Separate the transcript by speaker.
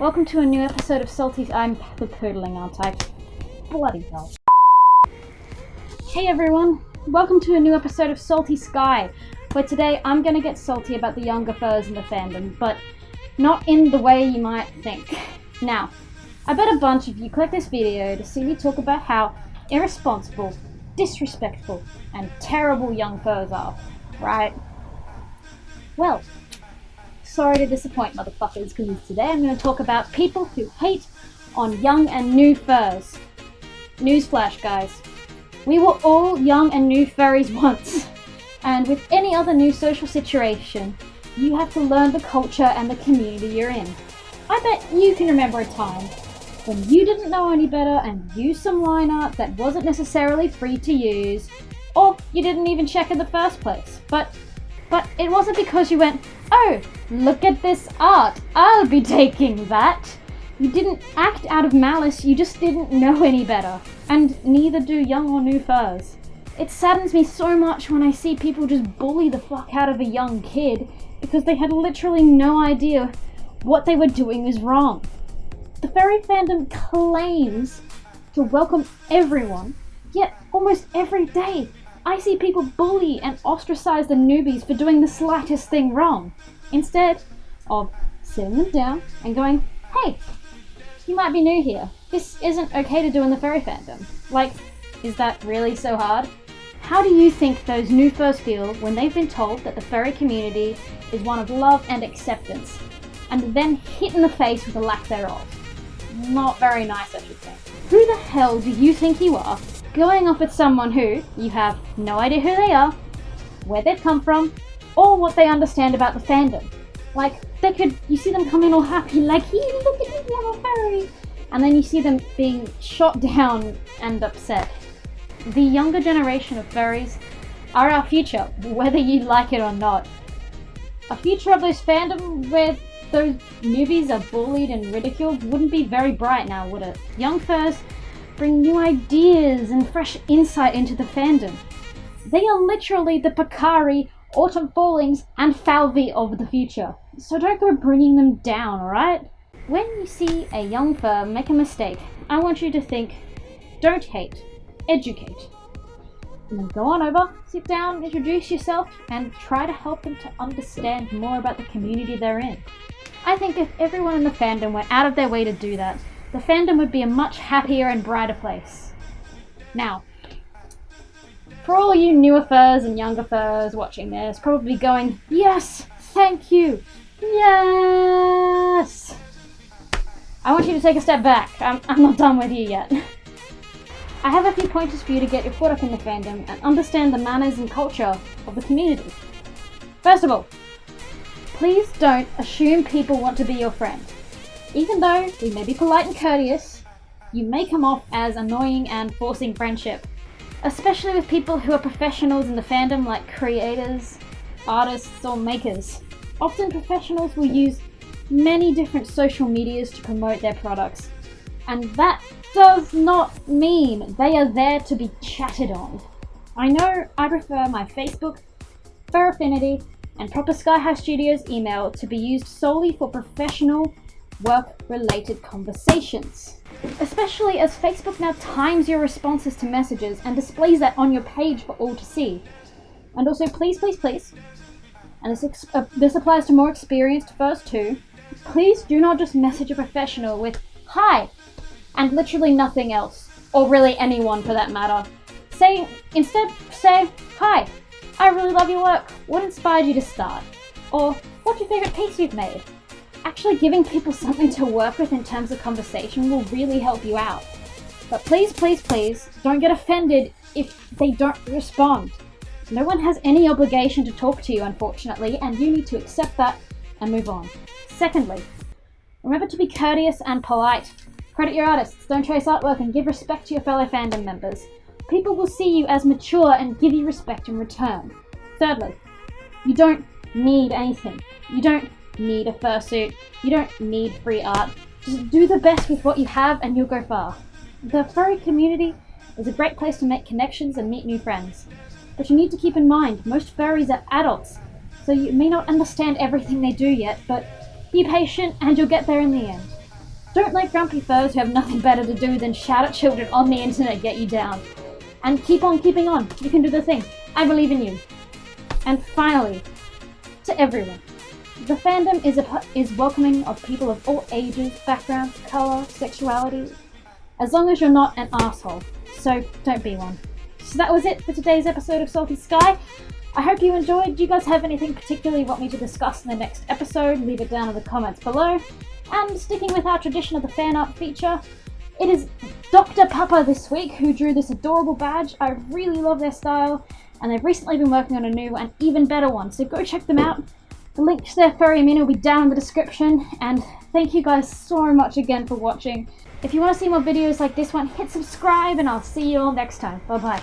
Speaker 1: welcome to a new episode of Salty... I'm poodling, aren't I? Bloody hell. Hey everyone, welcome to a new episode of Salty Skye, where today I'm gonna get salty about the younger furs in the fandom, but not in the way you might think. Now, I bet a bunch of you click this video to see me talk about how irresponsible, disrespectful, and terrible young furs are, right? Well, sorry to disappoint, motherfuckers, because today I'm going to talk about people who hate on young and new furs. Newsflash, guys. We were all young and new furries once, and with any other new social situation, you have to learn the culture and the community you're in. I bet you can remember a time when you didn't know any better and used some line art that wasn't necessarily free to use, or you didn't even check in the first place. But it wasn't because you went, "Oh, look at this art, I'll be taking that." You didn't act out of malice, you just didn't know any better. And neither do young or new furs. It saddens me so much when I see people just bully the fuck out of a young kid because they had literally no idea what they were doing was wrong. The furry fandom claims to welcome everyone, yet almost every day I see people bully and ostracize the newbies for doing the slightest thing wrong, instead of sitting them down and going, "Hey, you might be new here. This isn't okay to do in the furry fandom." Like, is that really so hard? How do you think those new furs feel when they've been told that the furry community is one of love and acceptance, and then hit in the face with a lack thereof? Not very nice, I should say. Who the hell do you think you are, going off with someone who you have no idea who they are, where they've come from, or what they understand about the fandom? Like, you see them come in all happy, like, "Here, look at me, I'm a furry," and then you see them being shot down and upset. The younger generation of furries are our future, whether you like it or not. A future of those fandom where those newbies are bullied and ridiculed wouldn't be very bright now, would it? Young furs bring new ideas and fresh insight into the fandom. They are literally the Picari, Autumn Fallings, and Falvey of the future. So don't go bringing them down, alright? When you see a young fur make a mistake, I want you to think, don't hate, educate. And then go on over, sit down, introduce yourself, and try to help them to understand more about the community they're in. I think if everyone in the fandom went out of their way to do that, the fandom would be a much happier and brighter place. Now, for all you newer furs and younger furs watching this, probably going, "Yes, thank you, yes!" I want you to take a step back. I'm not done with you yet. I have a few pointers for you to get your foot up in the fandom and understand the manners and culture of the community. First of all, please don't assume people want to be your friend. Even though we may be polite and courteous, you may come off as annoying and forcing friendship, especially with people who are professionals in the fandom like creators, artists, or makers. Often professionals will use many different social medias to promote their products, and that does not mean they are there to be chatted on. I know I prefer my Facebook, Fur Affinity, and proper Skyehighstudios email to be used solely for professional, work-related conversations. Especially as Facebook now times your responses to messages and displays that on your page for all to see. And also, please, and this applies to more experienced furs too, please do not just message a professional with "Hi," and literally nothing else, or really anyone for that matter. Instead say, "Hi, I really love your work. What inspired you to start?" Or, "What's your favourite piece you've made?" Actually giving people something to work with in terms of conversation will really help you out. But please, don't get offended if they don't respond. No one has any obligation to talk to you, unfortunately, and you need to accept that and move on. Secondly, remember to be courteous and polite. Credit your artists, don't chase artwork, and give respect to your fellow fandom members. People will see you as mature and give you respect in return. Thirdly, you don't need anything. You don't need a fursuit. You don't need free art. Just do the best with what you have and you'll go far. The furry community is a great place to make connections and meet new friends. But you need to keep in mind, most furries are adults, so you may not understand everything they do yet, but be patient and you'll get there in the end. Don't let grumpy furs who have nothing better to do than shout at children on the internet get you down. And keep on keeping on. You can do the thing. I believe in you. And finally, to everyone, the fandom is welcoming of people of all ages, backgrounds, colour, sexuality, as long as you're not an asshole. So don't be one. So that was it for today's episode of Salty Skye. I hope you enjoyed. Do you guys have anything particularly you want me to discuss in the next episode? Leave it down in the comments below. And sticking with our tradition of the fan art feature, it is Dr. Pupper this week who drew this adorable badge. I really love their style, and they've recently been working on a new and even better one, so go check them out. The link to their furry mini will be down in the description, and thank you guys so much again for watching. If you want to see more videos like this one, hit subscribe, and I'll see you all next time. Bye bye.